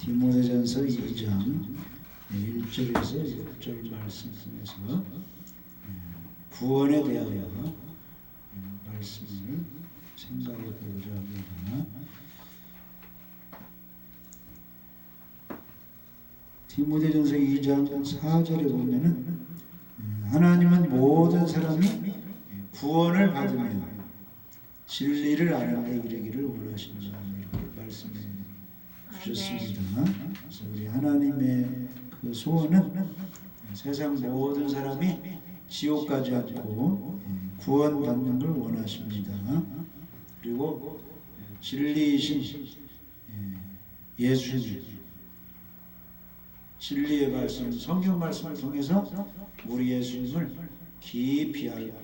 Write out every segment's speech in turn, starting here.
디모데전서 2장 1절에서 6절 말씀 중에서 구원에 대하여 말씀을 생각해 보고자 합니다. 디모데전서 2장 4절에 보면은 하나님은 모든 사람이 구원을 받으며 진리를 아는 데 이르기를 원하신다, 이렇게 말씀해 주셨습니다. 그래서 우리 하나님의 그 소원은 세상 모든 사람이 지옥 가지 않고 구원받는 걸 원하십니다. 그리고 진리이신 예수님, 진리의 말씀, 성경 말씀을 통해서 우리 예수님을 깊이 알고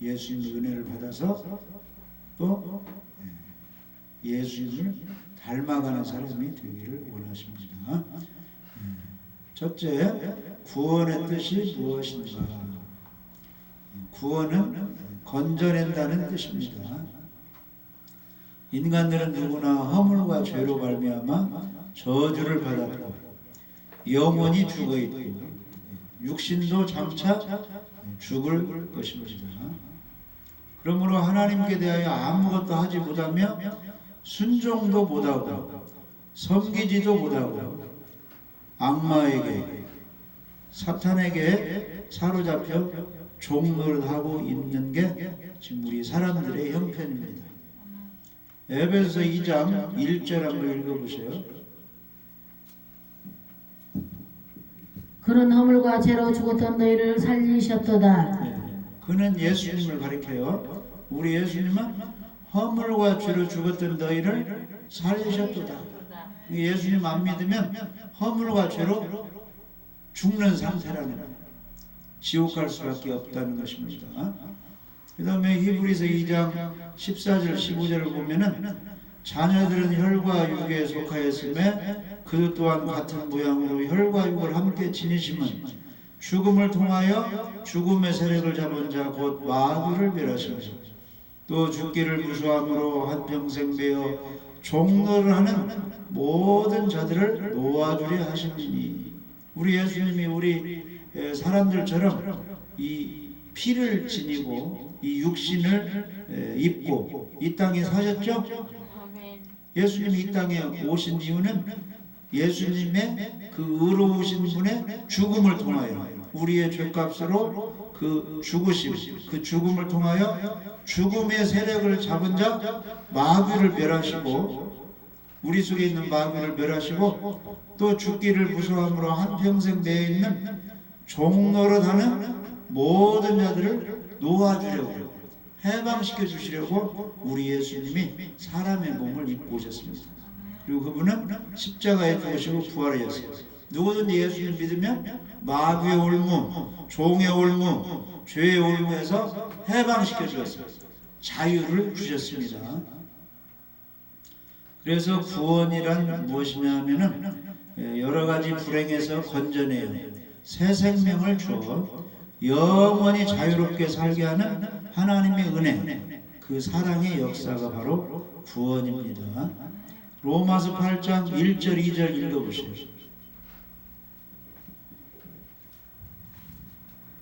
예수님의 은혜를 받아서 또 예수님을 닮아가는 사람이 되기를 원하십니다. 첫째, 구원의 뜻이 무엇인가? 구원은 건져낸다는 뜻입니다. 인간들은 누구나 허물과 죄로 말미암아 저주를 받았고 영원히 죽어있고 육신도 장차 죽을 것입니다. 그러므로 하나님께 대하여 아무것도 하지 못하며 순종도 못하고 섬기지도 못하고 악마에게 사탄에게 사로잡혀 종노릇하고 있는 게 지금 우리 사람들의 형편입니다. 에베소서 2장 1절 한번 읽어보세요. 그는 허물과 죄로 죽었던 너희를 살리셨도다. 그는 예수님을 가리켜요. 우리 예수님은 허물과 죄로 죽었던 너희를 살리셨도다. 예수님 안 믿으면 허물과 죄로 죽는 상태라는, 지옥 갈 수밖에 없다는 것입니다. 그 다음에 히브리서 2장 14절 15절을 보면은 자녀들은 혈과 육에 속하였음에 그도 또한 같은 모양으로 혈과 육을 함께 지니심은 죽음을 통하여 죽음의 세력을 잡은 자 곧 마귀를 멸하시면서 또 죽기를 무수함으로 한평생 매어 종노를 하는 모든 자들을 놓아주려 하시니, 우리 예수님이 우리 사람들처럼 이 피를 지니고 이 육신을 입고 이 땅에 사셨죠? 예수님이 이 땅에 오신 이유는 예수님의 그 의로우신 분의 죽음을 통하여 우리의 죄값으로 그 죽으심, 그 죽음을 통하여 죽음의 세력을 잡은 자 마귀를 멸하시고, 우리 속에 있는 마귀를 멸하시고 또 죽기를 무서워함으로 한평생 내에 있는 종노릇하는 모든 자들을 놓아주려고, 해방시켜 주시려고 우리 예수님이 사람의 몸을 입고 오셨습니다. 그리고 그분은 십자가에 죽으시고 부활하셨어요. 누구든지 예수님 믿으면 마귀의 올무, 종의 올무, 죄의 올무에서 해방시켜 주셨어요. 자유를 주셨습니다. 그래서 구원이란 무엇이냐 하면은 여러 가지 불행에서 건져내어 새 생명을 줘 영원히 자유롭게 살게 하는 하나님의 은혜, 그 사랑의 역사가 바로 구원입니다. 로마서 8장 1절 2절 읽어보세요.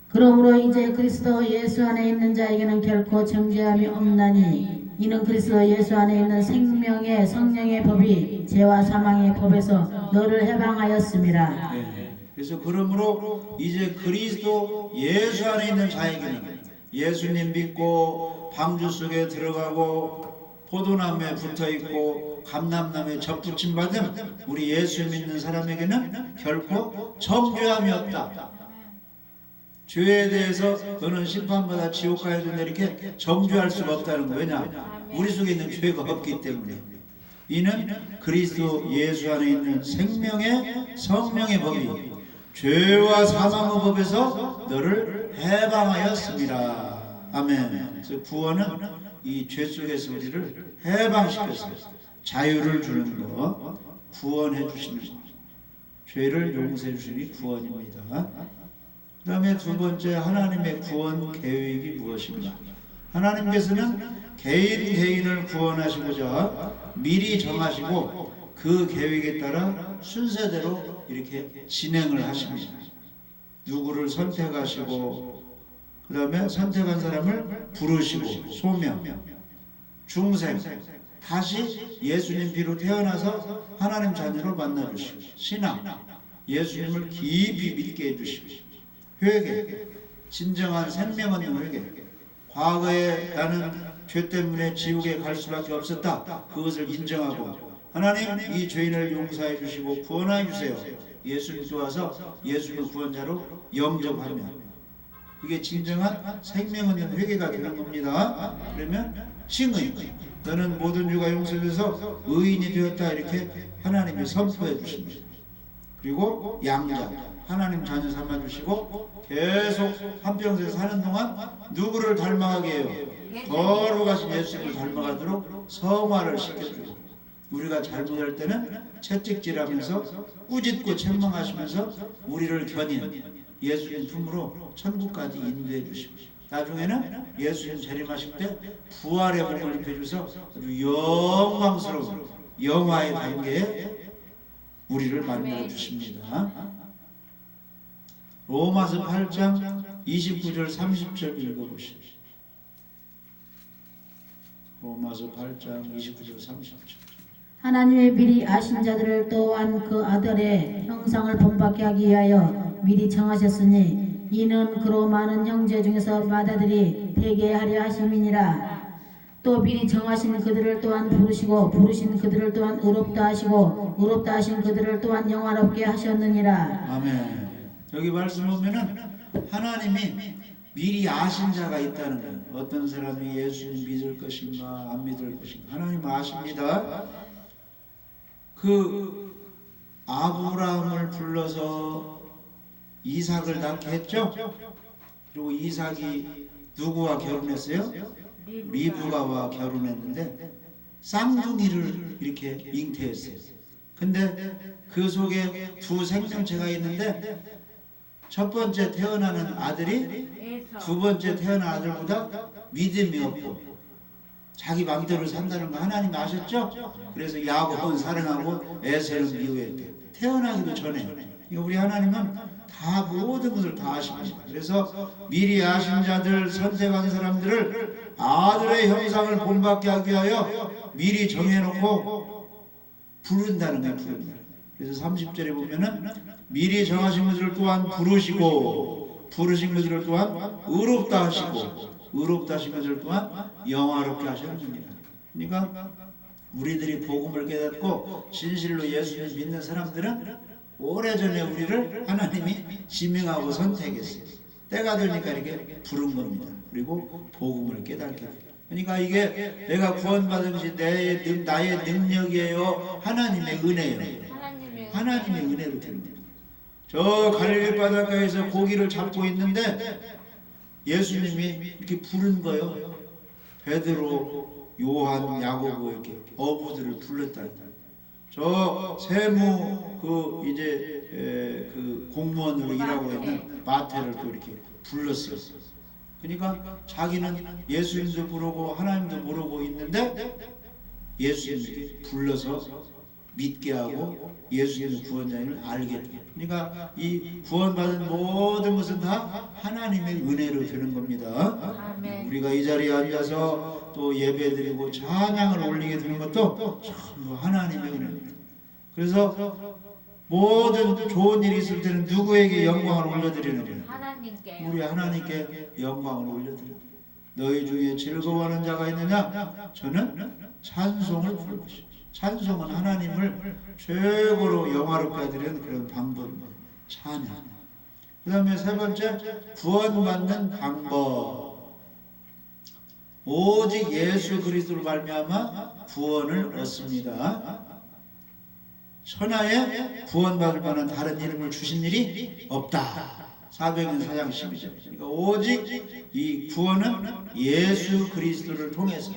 그러므로 이제 그리스도 예수 안에 있는 자에게는 결코 정죄함이 없나니 이는 그리스도 예수 안에 있는 생명의 성령의 법이 죄와 사망의 법에서 너를 해방하였음이라. 그래서 그러므로 이제 그리스도 예수 안에 있는 자에게는, 예수님 믿고 방주 속에 들어가고 포도나무에 붙어있고 감람나무에 접붙임 받은 우리 예수 믿는 사람에게는 결코 정죄함이 없다. 죄에 대해서 너는 심판받아 지옥 가야 된다 이렇게 정죄할 수가 없다는 거예요. 왜냐? 우리 속에 있는 죄가 없기 때문에. 이는 그리스도 예수 안에 있는 생명의 성령의 법이 죄와 사망의 법에서 너를 해방하였습니다. 아멘. 그래서 구원은 이 죄 속에서 우리를 해방시켜서 자유를 주는 것, 구원해 주시는 것, 죄를 용서해 주시니 구원입니다. 그 다음에 두 번째, 하나님의 구원 계획이 무엇인가? 하나님께서는 개인을 구원하시고자 미리 정하시고 그 계획에 따라 순서대로 이렇게 진행을 하십니다. 누구를 선택하시고 그 다음에 선택한 사람을 부르시고 소명, 중생, 다시 예수님 피로 태어나서 하나님 자녀로 만나주시고 신앙, 예수님을 깊이 믿게 해주시고 회개, 진정한 생명 얻는 회개. 과거에 나는 죄 때문에 지옥에 갈 수밖에 없었다. 그것을 인정하고 하나님 이 죄인을 용서해 주시고 구원해 주세요. 예수님 좋아서 예수를 구원자로 영접하면 그게 진정한 생명 얻는 회개가 되는 겁니다. 그러면 칭의, 너는 모든 죄가 용서돼서 의인이 되었다 이렇게 하나님이 선포해 주십니다. 그리고 양자, 하나님 자녀 삼아주시고 계속 한평생 사는 동안 누구를 닮아가게 해요? 거룩하신 예수님을 닮아가도록 성화를 시켜주고 우리가 잘못할 때는 채찍질하면서 꾸짖고 책망하시면서 우리를 견인 예수님 품으로 천국까지 인도해 주시고 나중에는 예수님 재림하실 때 부활의 복을 입혀주셔서 아주 영광스러운 영화의 단계에 우리를 만들어 주십니다. 로마서 8장 29절 30절 읽어보십시오. 로마서 8장 29절 30절. 하나님의 미리 아신 자들을 또한 그 아들의 형상을 본받게 하기 위하여 미리 정하셨으니 이는 그로 많은 형제 중에서 맏아들이 되게 하려 하심이니라. 또 미리 정하신 그들을 또한 부르시고 부르신 그들을 또한 의롭다 하시고 의롭다 하신 그들을 또한 영화롭게 하셨느니라. 아멘. 여기 말씀 보면은 하나님이 미리 아신 자가 있다는 거예요. 어떤 사람이 예수님 믿을 것인가 안 믿을 것인가 하나님 아십니다. 그 아브라함을 불러서 이삭을 낳게 했죠. 그리고 이삭이 누구와 결혼했어요? 리브가와 결혼했는데 쌍둥이를 이렇게 잉태했어요. 근데 그 속에 두 생명체가 있는데 첫 번째 태어나는 아들이 두 번째 태어난 아들보다 믿음이 없고 자기 마음대로 산다는 거 하나님 아셨죠? 그래서 야곱은 사랑하고 에서는 미워했대. 태어나기도 전에. 우리 하나님은 다 모든 것을 다 아십니다. 그래서 미리 아신 자들 선택한 사람들을 아들의 형상을 본받게 하기 위하여 미리 정해놓고 부른다는 거예요. 부른다. 그래서 30절에 보면은 미리 정하신 것을 또한 부르시고 부르신 것을 또한 의롭다 하시고 의롭다 하신 것을 또한 영화롭게 하셨습니다. 그러니까 우리들이 복음을 깨닫고 진실로 예수를 믿는 사람들은 오래전에 우리를 하나님이 지명하고 선택했어요. 때가 되니까 이렇게 부른 겁니다. 그리고 복음을 깨닫게 돼요. 그러니까 이게 내가 구원받은 것이 나의 능력이에요? 하나님의 은혜예요. 하나님의 은혜로 되는 겁니다. 저 갈릴리 바닷가에서 고기를 잡고 있는데 예수님이 이렇게 부른 거예요. 베드로, 요한, 야고보 이렇게 어부들을 불렀다. 저 세무 그 공무원으로 일하고 있는 마태를 또 이렇게 불렀어요. 그러니까 자기는 예수님도 부르고 하나님도 모르고 있는데 예수님이 불러서 믿게 하고 예수님의 구원자임을 알게 돼요. 그러니까 이 구원받은 모든 것은 다 하나님의 은혜로 되는 겁니다. 아멘. 우리가 이 자리에 앉아서 또 예배드리고 찬양을 올리게 되는 것도 전부 하나님의 은혜입니다. 그래서 모든 좋은 일이 있을 때는 누구에게 영광을 올려드리는 거예요? 하나님께. 우리 하나님께 영광을 올려드립니다. 너희 중에 즐거워하는 자가 있느냐? 저는 찬송을 부를 것이다. 찬송은 하나님을 최고로 영화롭게 하드리는 그런 방법입니다. 찬양. 그 다음에 세 번째, 구원받는 방법. 오직 예수 그리스도로 말미암아 구원을 얻습니다. 천하에 구원받을 만한 다른 이름을 주신 일이 없다. 사도행전 4장 12절. 그러니까 오직 이 구원은 예수 그리스도를 통해서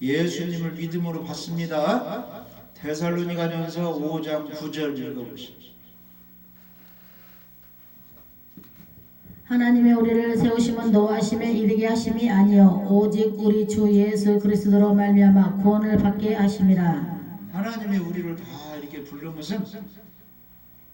예수님을 믿음으로 받습니다. 데살로니가전서 5장 9절 읽어보십시오. 하나님의 우리를 세우심은 노하심에 이르게 하심이 아니요 오직 우리 주 예수 그리스도로 말미암아 구원을 받게 하심이라. 하나님이 우리를 다 이렇게 부른 것은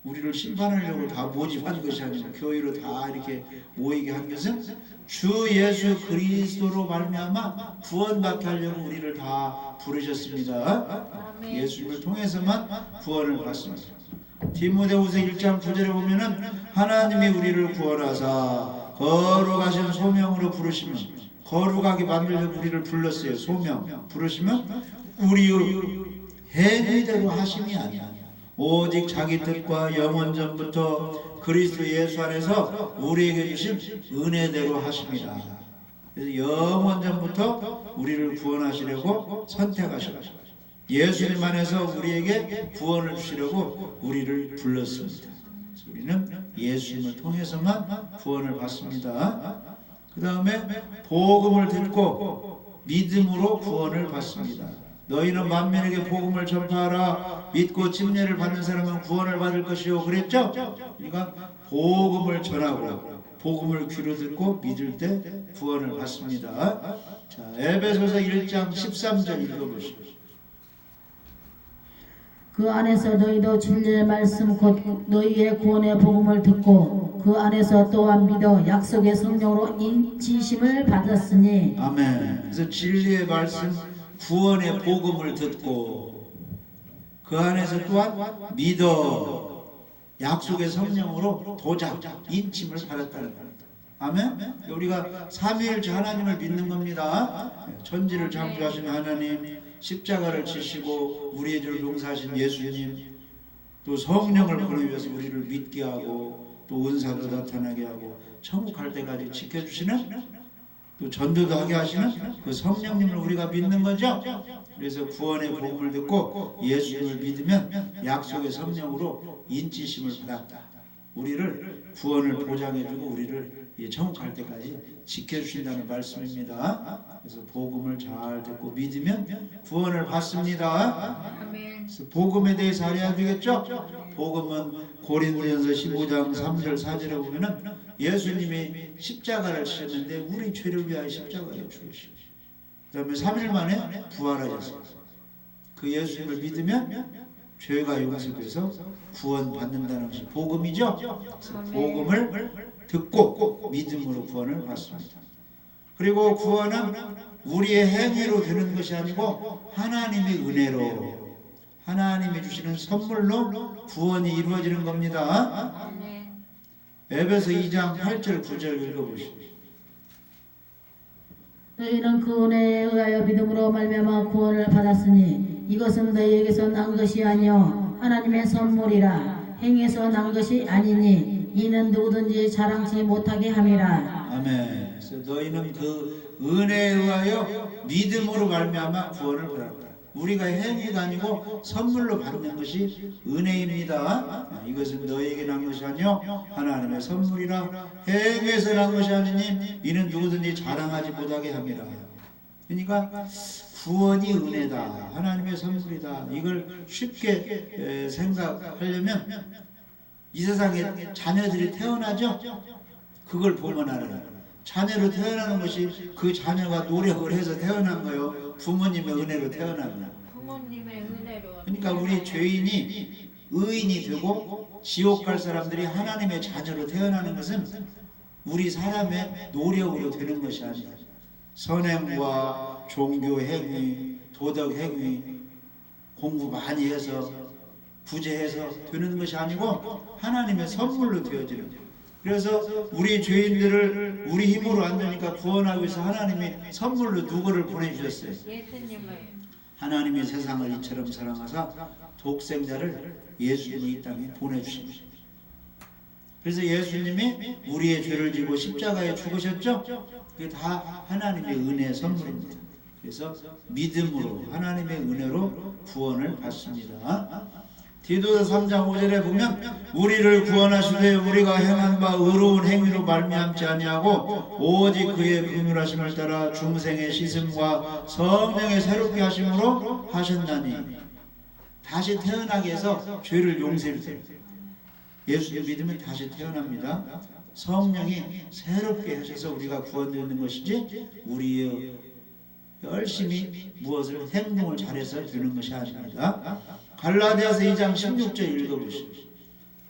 우리를 심판하려고 다 모집한 것이 아니고 교회로 다 이렇게 모이게 한 것은 주 예수 그리스도로 말미암아 구원받게 하려고 우리를 다 부르셨습니다. 예수님을 통해서만 구원을 받습니다. 디모데후서 1장 9절에 보면은 하나님이 우리를 구원하사 거룩하신 소명으로 부르시면, 거룩하게 만들려고 우리를 불렀어요. 소명 부르시면 우리의 행위대로 하심이 아니야. 오직 자기 뜻과 영원 전부터 그리스도 예수 안에서 우리에게 주신 은혜대로 하십니다. 그래서 영원 전부터 우리를 구원하시려고 선택하셨죠. 예수님 안에서 우리에게 구원을 주시려고 우리를 불렀습니다. 우리는 예수님을 통해서만 구원을 받습니다. 그 다음에 복음을 듣고 믿음으로 구원을 받습니다. 너희는 만민에게 복음을 전파하라. 믿고 침례를 받는 사람은 구원을 받을 것이요 그랬죠? 그러니까 복음을 전하고 복음을 귀로 듣고 믿을 때 구원을 받습니다. 자, 에베소서 1장 13절 읽어보시죠. 그 안에서 너희도 진리의 말씀 곧 너희의 구원의 복음을 듣고 그 안에서 또한 믿어 약속의 성령으로 인치심을 받았으니. 아멘. 그래서 진리의 말씀 구원의 복음을 듣고 그 안에서 또한 믿어 약속의 성령으로 도장 인침을 받았다는 겁니다. 아멘. 우리가 삼위일체 하나님을 믿는 겁니다. 천지를 창조하신 하나님, 십자가를 지시고 우리의 죄를 용서하신 예수님, 또 성령을 보내셔서 우리를 믿게 하고 또 은사도 나타나게 하고 천국 갈 때까지 지켜주시는, 또 전도도 하게 하시는 그 성령님을 우리가 믿는 거죠. 그래서 구원의 복음을 듣고 예수님을 믿으면 약속의 성령으로 인치심을 받았다. 우리를 구원을 보장해주고 우리를 천국 갈 때까지 지켜주신다는 말씀입니다. 그래서 복음을 잘 듣고 믿으면 구원을 받습니다. 그래서 복음에 대해서 알아야 되겠죠. 복음은 고린도전서 15장 3절 4절에 보면은 예수님이 십자가를 지셨는데 우리 죄를 위하여 십자가에 죽으시고 그 다음에 3일 만에 부활하셨어요. 그 예수님을 믿으면 죄가 용서돼서 구원받는다는 것이 복음이죠. 그래서 복음을 듣고 믿음으로 구원을 받습니다. 그리고 구원은 우리의 행위로 되는 것이 아니고 하나님의 은혜로, 하나님이 주시는 선물로 구원이 이루어지는 겁니다. 에베소 2장 8절 9절 읽어보십시오. 너희는 그 은혜에 의하여 믿음으로 말미암아 구원을 받았으니 이것은 너희에게서 난 것이 아니요 하나님의 선물이라. 행에서 난 것이 아니니 이는 누구든지 자랑치 못하게 함이라. 아멘. 그래서 너희는 그 은혜에 의하여 믿음으로 말미암아 구원을 받았다. 우리가 행위가 아니고 선물로 받는 것이 은혜입니다. 이것은 너희에게 난 것이 아니요 하나님의 선물이라. 행위에서 난 것이 아니니 이는 누구든지 자랑하지 못하게 함이라. 그러니까 구원이 은혜다, 하나님의 선물이다. 이걸 쉽게 생각하려면 이 세상에 자녀들이 태어나죠. 그걸 보면 알아요. 자녀로 태어나는 것이 그 자녀가 노력을 해서 태어난 거요, 부모님의 은혜로 태어난 거예요. 부모님의 은혜로. 그러니까 우리 죄인이 의인이 되고 지옥 갈 사람들이 하나님의 자녀로 태어나는 것은 우리 사람의 노력으로 되는 것이 아니에요. 선행과 종교 행위, 도덕 행위, 공부 많이 해서 구제해서 되는 것이 아니고 하나님의 선물로 되어지는 거예요. 그래서 우리 죄인들을 우리 힘으로 안 되니까 구원하기 위해서 하나님이 선물로 누구를 보내주셨어요? 예수님을. 하나님이 세상을 이처럼 사랑하사 독생자를 예수님이 이 땅에 보내주십니다. 그래서 예수님이 우리의 죄를 지고 십자가에 죽으셨죠? 그게 다 하나님의 은혜의 선물입니다. 그래서 믿음으로 하나님의 은혜로 구원을 받습니다. 디도서 3장 5절에 보면 우리를 구원하시되 우리가 행한 바 의로운 행위로 말미암지 아니하고 오직 그의 긍휼하심을 따라 중생의 씻음과 성령의 새롭게 하심으로 하셨나니. 다시 태어나게 해서 죄를 용서해 주세요. 예수를 믿으면 다시 태어납니다. 성령이 새롭게 하셔서 우리가 구원되는 것이지 우리의 열심히 무엇을 행동을 잘해서 되는 것이 아닙니다. 갈라디아서 2장 16절 읽어보시죠.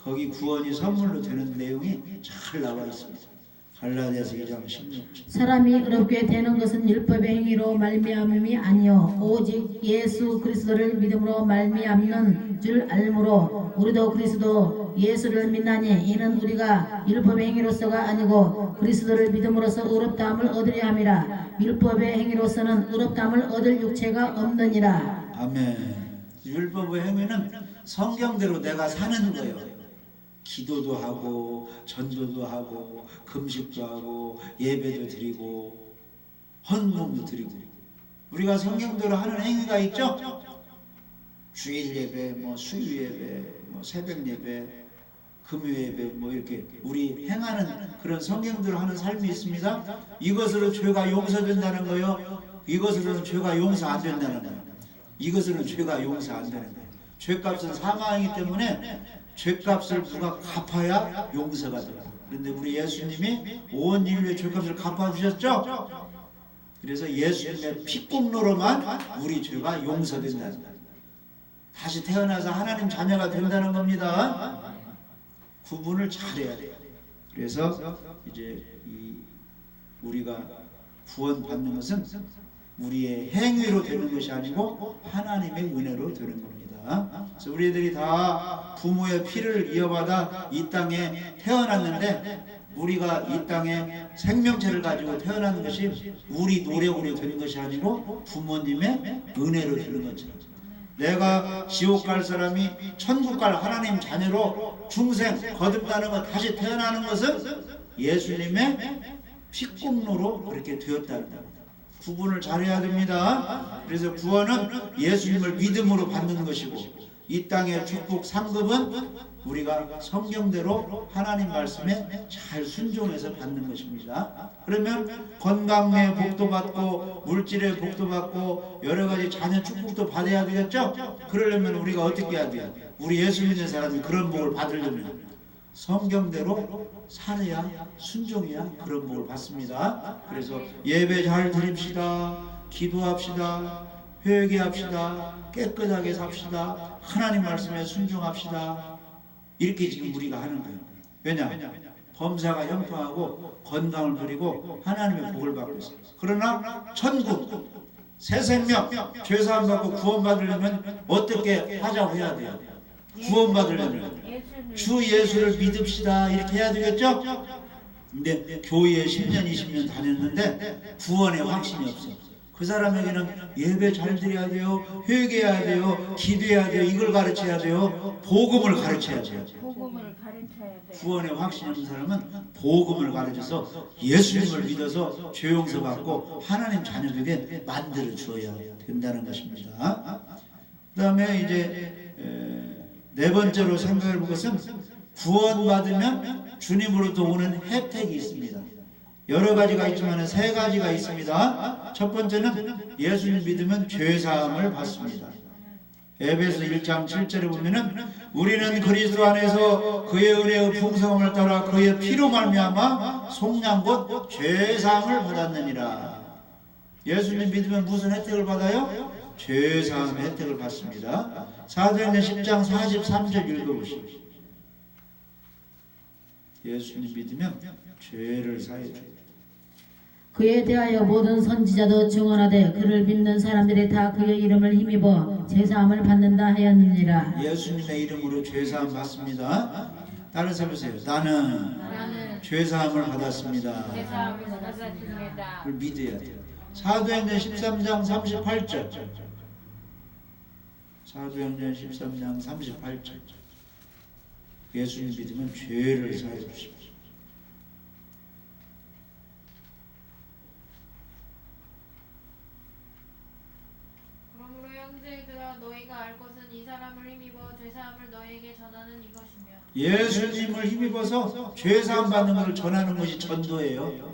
거기 구원이 선물로 되는 내용이 잘 나와 있습니다. 갈라디아서 2장 16절. 사람이 의롭게 되는 것은 율법의 행위로 말미암음이 아니요 오직 예수 그리스도를 믿음으로 말미암는 줄 알므로 우리도 그리스도 예수를 믿나니 이는 우리가 율법의 행위로서가 아니고 그리스도를 믿음으로써 의롭다함을 얻으려 함이라. 율법의 행위로서는 의롭다함을 얻을 육체가 없느니라. 아멘. 율법의 행위는 성경대로 내가 사는 거예요. 기도도 하고 전도도 하고 금식도 하고 예배도 드리고 헌금도 드리고 우리가 성경대로 하는 행위가 있죠. 주일 예배, 뭐 수요 예배, 뭐 새벽 예배, 금요 예배, 뭐 이렇게 우리 행하는 그런 성경대로 하는 삶이 있습니다. 이것으로 죄가 용서된다는 거요. 이것으로는 죄가 용서 안 된다는 거예요. 이것으로는 죄가 용서 안 되는 거예요. 죄값은 사망이기 때문에 죄값을 누가 갚아야 용서가 돼요. 그런데 우리 예수님이 온 인류의 죄값을 갚아주셨죠? 그래서 예수님의 피공로로만 우리 죄가 용서된다는 거예요. 다시 태어나서 하나님 자녀가 된다는 겁니다. 구분을 잘해야 돼요. 그래서 이제 우리가 구원받는 것은 우리의 행위로 되는 것이 아니고 하나님의 은혜로 되는 겁니다. 그래서 우리 애들이 다 부모의 피를 이어받아 이 땅에 태어났는데 우리가 이 땅에 생명체를 가지고 태어나는 것이 우리 노력으로 되는 것이 아니고 부모님의 은혜로 되는 거죠. 내가 지옥 갈 사람이 천국 갈 하나님 자녀로 중생 거듭나는 것, 다시 태어나는 것은 예수님의 피공로로 그렇게 되었다는 겁니다. 구분을 잘해야 됩니다. 그래서 구원은 예수님을 믿음으로 받는 것이고 이 땅의 축복 상급은 우리가 성경대로 하나님 말씀에 잘 순종해서 받는 것입니다. 그러면 건강의 복도 받고 물질의 복도 받고 여러 가지 자녀 축복도 받아야 되겠죠? 그러려면 우리가 어떻게 해야 돼요? 우리 예수 믿는 사람이 그런 복을 받으려면 성경대로 살아야 순종해야 그런 복을 받습니다. 그래서 예배 잘 드립시다. 기도합시다. 회개합시다. 깨끗하게 삽시다. 하나님 말씀에 순종합시다. 이렇게 지금 우리가 하는 거예요. 왜냐? 범사가 형통하고 건강을 누리고 하나님의 복을 받고 있어요. 그러나 천국, 새 생명, 죄사함 받고 구원받으려면 어떻게 하자고 해야 돼요? 구원받으려면 주 예수를 믿읍시다 이렇게 해야 되겠죠? 근데 교회에 10년 20년 다녔는데 구원의 확신이 없어요. 그 사람에게는 예배 잘 드려야 돼요, 회개해야 돼요, 기도해야 돼요, 이걸 가르쳐야 돼요, 복음을 가르쳐야 돼요. 복음을 가르쳐야 돼. 구원의 확신이 없는 사람은 복음을 가르쳐서 예수님을 믿어서 죄 용서 받고 하나님 자녀되게 만들어 주어야 된다는 것입니다. 그 다음에 이제 네 번째로 생각해 볼 것은 구원받으면 주님으로부터 오는 혜택이 있습니다. 여러 가지가 있지만 세 가지가 있습니다. 첫 번째는 예수님 믿으면 죄사함을 받습니다. 에베소 1장 7절에 보면은 우리는 그리스도 안에서 그의 은혜의 풍성함을 따라 그의 피로 말미암아 속량 곧 죄사함을 받았느니라. 예수님 믿으면 무슨 혜택을 받아요? 죄사함의 혜택을 받습니다. 사도행전 10장 43절 읽어보십시오. 예수님 믿으면 죄를 사해 줍니다. 그에 대하여 모든 선지자도 증언하되 그를 믿는 사람들이 다 그의 이름을 힘입어 제사함을 받는다 하였느니라. 예수님의 이름으로 죄사함 받습니다. 따라서 보세요. 나는 죄사함을 받았습니다. 제사함을 받았습니다. 그걸 믿어야 돼요. 사도행전 13장 38절. 사도행전 13장 38절. 예수님 믿으면 죄를 사해 주십시오. 그러므로 형제들아 너희가 알 것은 이 사람을 힘입어 죄사함을 너희에게 전하는 이것이며 예수님을 힘입어서 죄사함 받는 것을 전하는 것이 전도예요.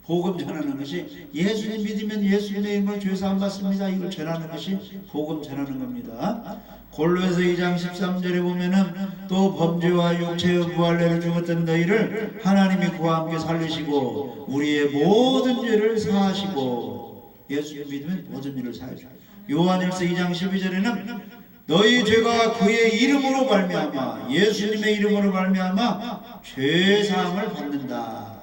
복음 전하는 것이 예수님 믿으면 예수님의 이름으로 죄사함 받습니다. 이걸 전하는 것이 복음 전하는 겁니다. 골로새서 2장 13절에 보면은 또 범죄와 육체의 부활례를 죽었던 너희를 하나님이 그와 함께 살리시고 우리의 모든 죄를 사하시고 예수님 믿으면 모든 일을 사해줘요. 요한일서 2장 12절에는 너희 죄가 그의 이름으로 말미암아 예수님의 이름으로 말미암아 죄사함을 받는다.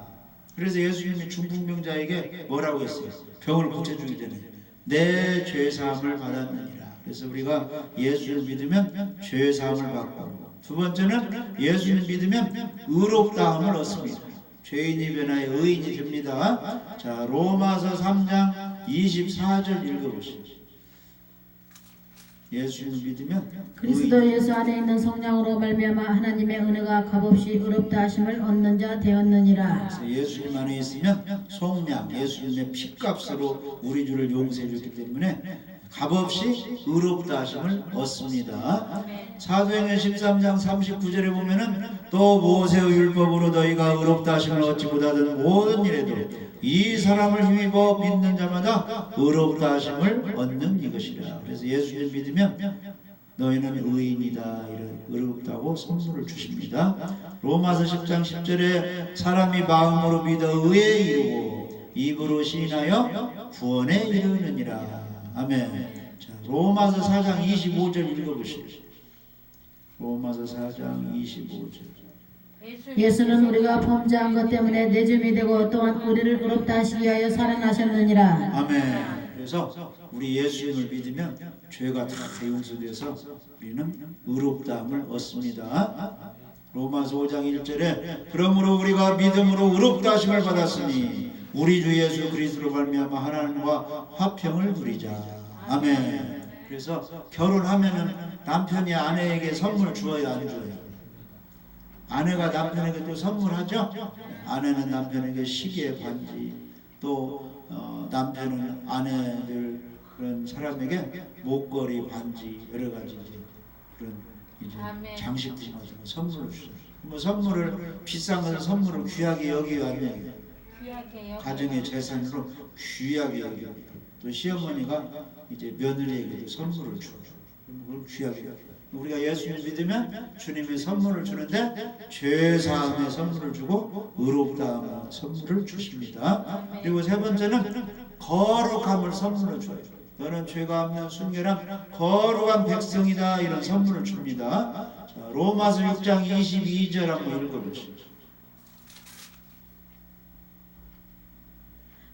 그래서 예수님이 중풍병자에게 뭐라고 했어요? 병을 고쳐주기 전에 내 죄사함을 받았느니라. 그래서 우리가 예수를 믿으면 죄사함을 받고, 두 번째는 예수를 믿으면 의롭다함을 얻습니다. 죄인이 변하여 의인이 됩니다. 자, 로마서 3장 24절 읽어보십시오. 예수를 믿으면 그리스도 예수 안에 있는 성령으로 말미암아 하나님의 은혜가 값없이 의롭다 하심을 얻는 자 되었느니라. 그래서 예수님 안에 있으면 속량, 예수님의 피값으로 우리 주를 용서해 줬기 때문에 값없이 의롭다 하심을 얻습니다. 사도행전 13장 39절에 보면은 또 모세의 율법으로 너희가 의롭다 하심을 얻지 못하던 모든 일에도 이 사람을 힘입어 믿는 자마다 의롭다 하심을 얻는 이것이라. 그래서 예수님 믿으면 너희는 의인이다, 이런 의롭다고 선물을 주십니다. 로마서 10장 10절에 사람이 마음으로 믿어 의에 이르고 입으로 시인하여 구원에 이르느니라. 아멘. 자, 로마서 4장 25절 읽어보십시오. 로마서 4장 25절. 예수는 우리가 범죄한 것 때문에 내줌이 되고 또한 우리를 의롭다 하시기 위하여 살아나셨느니라. 아멘. 그래서 우리 예수님을 믿으면 죄가 다 용서돼서 우리는 의롭다함을 얻습니다. 로마서 5장 1절에 그러므로 우리가 믿음으로 의롭다 하심을 받았으니 우리 주 예수 그리스도로 말미암아 하나님과 화평을 누리자. 아멘. 그래서 결혼하면은 남편이 아내에게 선물 주어요, 안 줘요? 아내가 남편에게 또 선물하죠? 아내는 남편에게 시계, 반지, 또 남편은 아내들 그런 사람에게 목걸이, 반지, 여러 가지 이제 그런 이제 장식품 같은 거 선물을 주죠. 뭐 선물을 비싼 건 선물을 귀하게 여기요, 아니에요? 가정의 재산으로 귀하게 여기고, 또 시어머니가 이제 며느리에게도 선물을 주고, 그걸 귀하게 여기고. 우리가 예수님 믿으면 주님의 선물을 주는데 죄사함의 선물을 주고 의롭다함의 선물을 주십니다. 그리고 세 번째는 거룩함을 선물로 줘요. 너는 죄가 없는 순결한 거룩한 백성이다, 이런 선물을 줍니다. 자, 로마서 6장 22절 한번 읽어보십시오.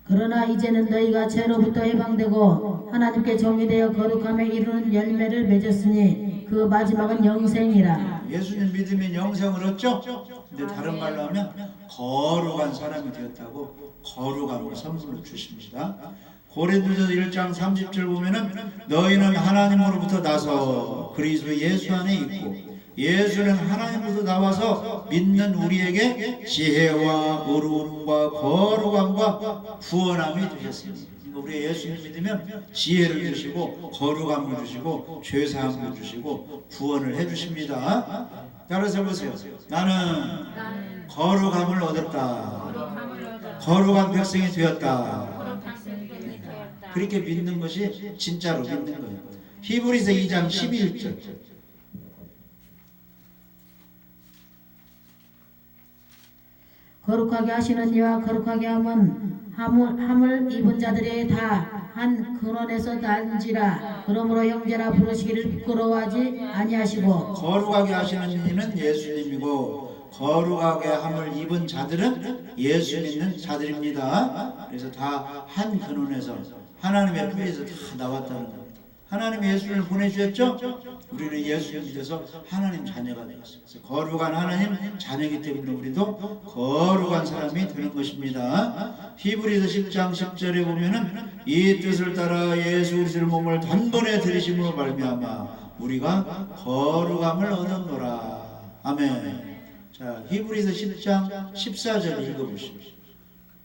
그러나 이제는 너희가 죄로부터 해방되고 하나님께 정의되어 거룩함에 이르는 열매를 맺었으니 그 마지막은 영생이라. 예수님 믿으면 영생을 얻죠? 근데 다른 말로 하면 거룩한 사람이 되었다고 거룩함을 선물로 주십니다. 고린도전서 1장 30절 보면은 너희는 하나님으로부터 나서 그리스도 예수 안에 있고 예수는 하나님으로부터 나와서 믿는 우리에게 지혜와 의로움과 거룩함과 구원함이 되셨습니다. 우리 예수님 믿으면 지혜를 주시고 거룩함을 주시고 죄사함을 주시고 구원을 해주십니다. 따라서 보세요. 나는 거룩함을 얻었다. 거룩한 백성이 되었다. 그렇게 믿는 것이 진짜로 믿는 거예요. 히브리서 2장 11절. 거룩하게 하시는 이와 거룩하게 함을 입은 자들이 다 한 근원에서 난지라. 그러므로 형제라 부르시기를 부끄러워하지 아니하시고. 거룩하게 하시는 이는 예수님이고 거룩하게 함을 입은 자들은 예수 믿는 자들입니다. 그래서 다 한 근원에서 하나님의 뿌리에서 다 나왔다는 겁니다. 하나님이 예수를 보내주셨죠? 우리는 예수를 믿어서 하나님 자녀가 되었어요. 그래서 거룩한 하나님 자녀이기 때문에 우리도 거룩한 사람이 되는 것입니다. 히브리서 10장 10절에 보면은 이 뜻을 따라 예수 그리스도의 몸을 단번에 들이심으로 말미암아 우리가 거룩함을 얻었노라. 아멘. 자, 히브리서 10장 14절 읽어보십시오.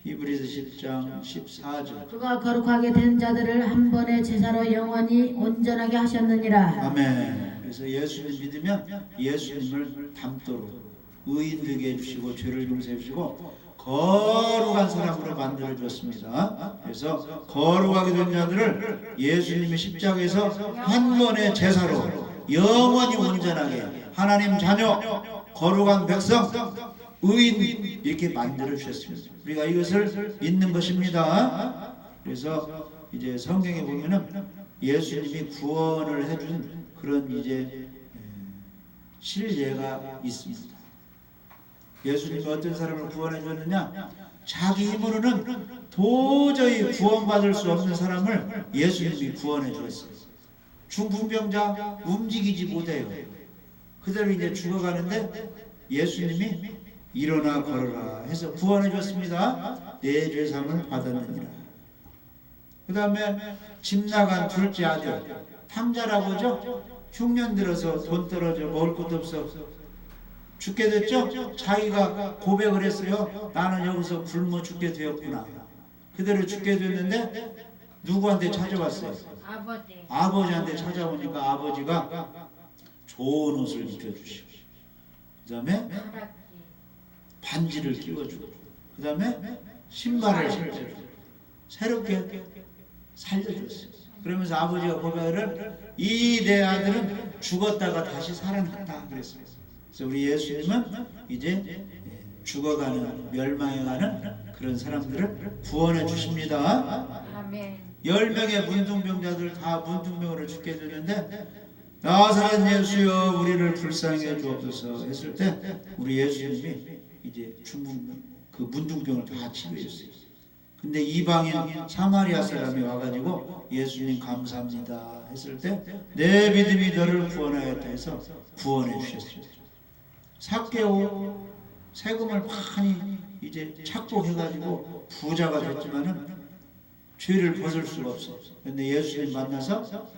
히브리서 10장 14절. 그가 거룩하게 된 자들을 한 번의 제사로 영원히 온전하게 하셨느니라. 아멘. 그래서 예수님 믿으면 예수님을 닮도록 의인 되게 해주시고 죄를 용서해 주시고 거룩한 사람으로 만들어 주었습니다. 그래서 거룩하게 된 자들을 예수님의 십자가에서 한 번의 제사로 영원히 온전하게 하나님 자녀 거룩한 백성 의인 이렇게 만들어 주셨습니다. 우리가 이것을 믿는 것입니다. 그래서 이제 성경에 보면은 예수님이 구원을 해준 그런 이제 실례가 있습니다. 예수님이 어떤 사람을 구원해 줬느냐? 자기 힘으로는 도저히 구원받을 수 없는 사람을 예수님이 구원해 주었어요. 중풍병자 움직이지 못해요. 그대로 이제 죽어가는데 예수님이 일어나 걸어라 해서 구원해 줬습니다. 내 죄사함을 받았느니라. 그 다음에 집 나간 둘째 아들 탕자라고죠. 흉년 들어서 돈 떨어져 먹을 것도 없어 죽게 됐죠. 자기가 고백을 했어요. 나는 여기서 굶어 죽게 되었구나. 그대로 죽게 됐는데 누구한테 찾아왔어요? 아버지한테 찾아오니까 아버지가 좋은 옷을 입혀주시고 그 다음에 반지를 끼워주고 그 다음에 신발을 신겨주고 새롭게 살려줬어요. 그러면서 아버지가 고백을 이 내 아들은 죽었다가 다시 살아났다 그랬어요. 그래서 우리 예수님은 이제 죽어가는 멸망해가는 그런 사람들을 구원해 주십니다. 아멘. 10명의 문둥병자들 다 문둥병으로 죽게 되는데 나사렛 예수여 우리를 불쌍히 해 주옵소서 했을 때 우리 예수님이 이제 그 문둥병을 다 치료했어요. 근데 이방인 사마리아 사람이 와가지고 예수님 감사합니다 했을 때 내 믿음이 너를 구원하였다 해서 구원해 주셨어요. 삭개오 세금을 많이 이제 착복해가지고 부자가 됐지만은 죄를 벗을 수가 없어요. 근데 예수님 만나서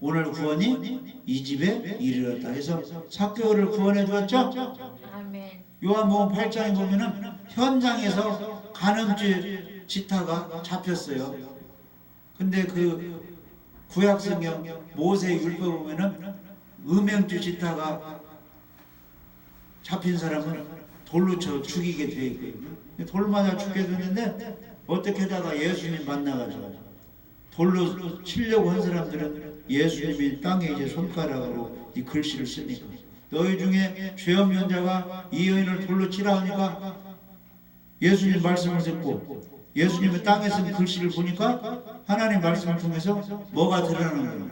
오늘 구원이 이 집에 이르렀다 해서 삭개오를 구원해 주었죠. 아멘. 요한복음 8장에 보면은 현장에서 간음죄 지타가 잡혔어요. 근데 그 구약성경 모세 율법 보면은 음행죄 지타가 잡힌 사람은 돌로 쳐 죽이게 돼 있거든요. 돌 맞아 죽게 됐는데 어떻게 하다가 예수님 만나가지고 돌로 치려고 한 사람들은 예수님이 땅에 이제 손가락으로 이 글씨를 쓰니까 너희 중에 죄 없는 자가 이 여인을 돌로 치라 하니까 예수님 말씀을 듣고 예수님의 땅에 쓴 글씨를 보니까 하나님 말씀을 통해서 뭐가 드러나는 거예요.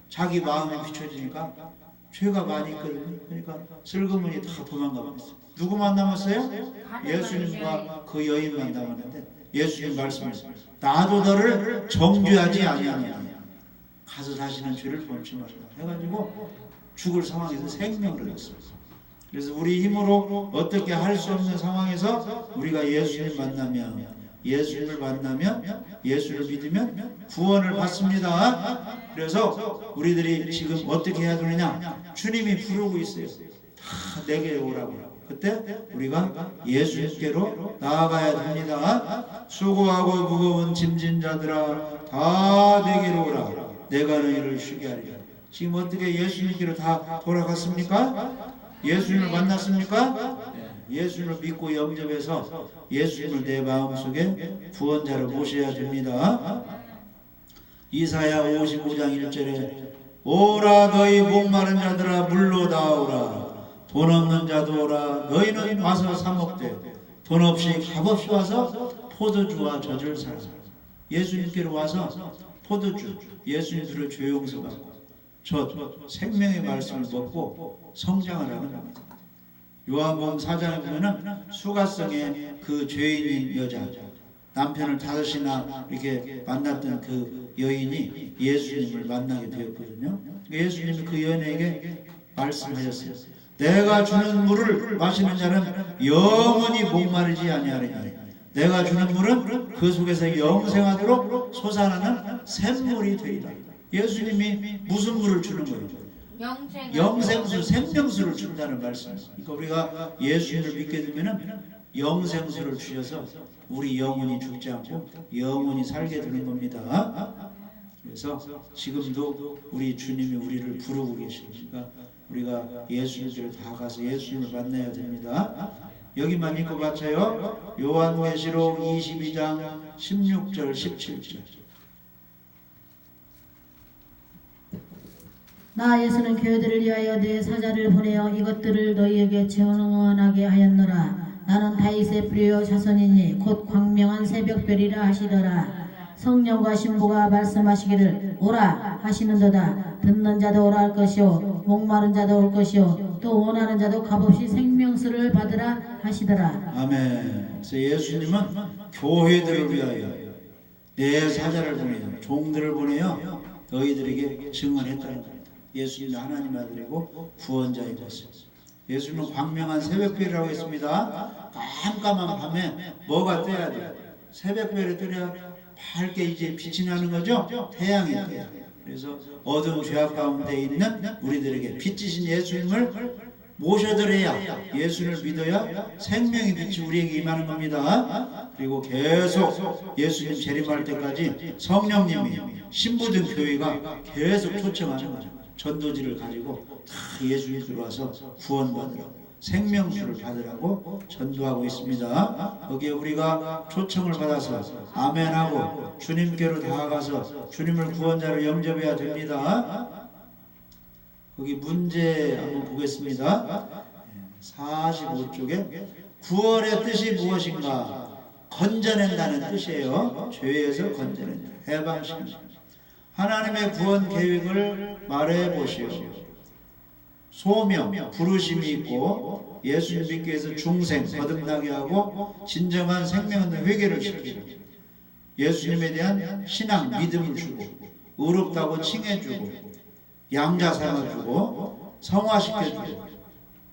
자기 마음이 비춰지니까 죄가 많이 있거든요. 그러니까 슬그머니 다 도망가 버렸어요. 누구만 남았어요? 예수님과 그 여인만 남았는데 예수님 말씀하셨어요. 나도 너를 정죄하지 아니하느냐. 가서 다시는 죄를 범치 말라 해가지고 죽을 상황에서 생명을 얻었습니다. 그래서 우리 힘으로 어떻게 할 수 없는 상황에서 우리가 예수님 만나면 예수님을 만나면 예수를 믿으면 구원을 받습니다. 그래서 우리들이 지금 어떻게 해야 되느냐? 주님이 부르고 있어요. 다 내게 오라고. 그때 우리가 예수님께로 나아가야 됩니다. 수고하고 무거운 짐진 자들아 다 내게로 오라. 내가 너희를 쉬게 하리라. 지금 어떻게 예수님께로 다 돌아갔습니까? 예수님을 만났습니까? 예수님을 믿고 영접해서 예수님을 내 마음속에 구원자로 모셔야 됩니다. 이사야 55장 1절에 오라 너희 목마른 자들아 물로 나오라 돈 없는 자도 오라 너희는 와서 사 먹되 돈 없이 값없이 와서 포도주와 젖을 사라. 예수님께로 와서 포도주 예수님께로 죄 용서받고 젖 생명의 말씀을 먹고 성장하라는 겁니다. 요한복음 4장에 보면은 수가성의 그 죄인인 여자 남편을 5이나 이렇게 만났던 그 여인이 예수님을 만나게 되었거든요. 예수님이 그 여인에게 말씀하셨어요. 내가 주는 물을 마시는 자는 영원히 목마르지 아니하리니 내가 주는 물은 그 속에서 영생하도록 솟아나는 샘물이 되리라. 예수님이 무슨 물을 주는 거예요? 영생수, 생명수를 준다는 말씀입니다. 그러니까 우리가 예수님을 믿게 되면은 영생수를 주셔서 우리 영혼이 죽지 않고 영혼이 살게 되는 겁니다. 그래서 지금도 우리 주님이 우리를 부르고 계십니다. 우리가 예수님께로 다 가서 예수님을 만나야 됩니다. 여기만 읽고 바쳐요. 요한계시록 22장 16절 17절. 나 예수는 교회들을 위하여 내 사자를 보내어 이것들을 너희에게 증언하게 하였노라. 나는 다윗의 뿌리요 자손이니 곧 광명한 새벽별이라 하시더라. 성령과 신부가 말씀하시기를 오라 하시는도다. 듣는 자도 오라 할 것이요 목마른 자도 올 것이요 또 원하는 자도 값없이 생명수를 받으라 하시더라. 아멘. 그래서 예수님은 교회들을 위하여 내 사자를 보내요, 종들을 보내요, 너희들에게 증언했다는 겁니다. 예수님은 하나님 아들이고 구원자인 것을. 예수님은 광명한 새벽별이라고 했습니다. 깜깜한 밤에 뭐가 떠야 돼요? 새벽별이 떠야 밝게 이제 빛이 나는 거죠. 태양이 떠요. 그래서 어두운 죄악 가운데 있는 우리들에게 빛이신 예수님을 모셔드려야, 예수를 믿어야 생명의 빛이 우리에게 임하는 겁니다. 그리고 계속 예수님 재림할 때까지 성령님이 신부된 교회가 계속 초청하는 거죠. 전도지를 가지고 다 예수님 들어와서 구원받으라고, 생명수를 받으라고 전도하고 있습니다. 거기에 우리가 초청을 받아서 아멘하고 주님께로 다가가서 주님을 구원자로 영접해야 됩니다. 거기 문제 한번 보겠습니다. 45쪽에 구원의 뜻이 무엇인가? 건져낸다는 뜻이에요. 죄에서 건져낸다, 해방시킨다. 하나님의 구원 계획을 말해 보시오. 소명, 부르심이 있고 예수님 믿기 위해서 중생, 거듭나게 하고 진정한 생명의 회개를 시키고 예수님에 대한 신앙, 믿음을 주고 의롭다고 칭해주고 양자 삼아주고 성화시켜주고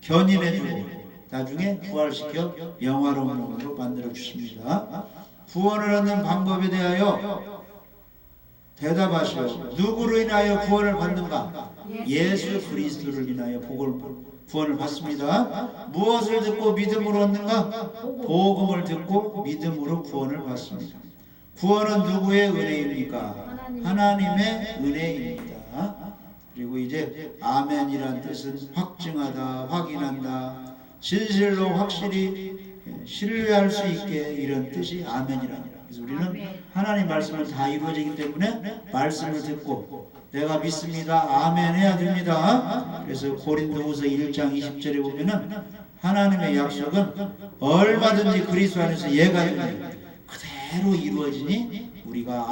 견인해주고 나중에 부활시켜 영화로운 몸으로 만들어 주십니다. 구원을 얻는 방법에 대하여 대답하시오. 누구로 인하여 구원을 받는가? 예수 그리스도를 인하여 구원을 받습니다. 무엇을 듣고 믿음으로 얻는가? 복음을 듣고 믿음으로 구원을 받습니다. 구원은 누구의 은혜입니까? 하나님의 은혜입니다. 그리고 이제 아멘이란 뜻은 확증하다, 확인한다, 진실로 확실히 신뢰할 수 있게, 이런 뜻이 아멘이랍니다. 그래서 우리는 하나님 말씀을 다 이루어지기 때문에 말씀을 듣고 내가 믿습니다, 아멘 해야 됩니다. 그래서 고린도후서 1장 20절에 보면은 하나님의 약속은 얼마든지 그리스도 안에서 예가 되니 그대로 이루어지니 우리가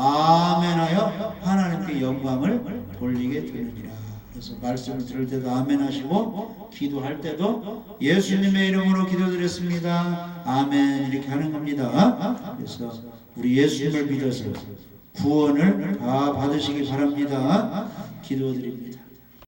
아멘하여 하나님께 영광을 돌리게 되느니라. 그래서 말씀을 들을 때도 아멘 하시고 기도할 때도 예수님의 이름으로 기도드렸습니다, 아멘, 이렇게 하는 겁니다. 그래서 우리 예수님을 믿어서 구원을 다 받으시기 바랍니다. 기도드립니다.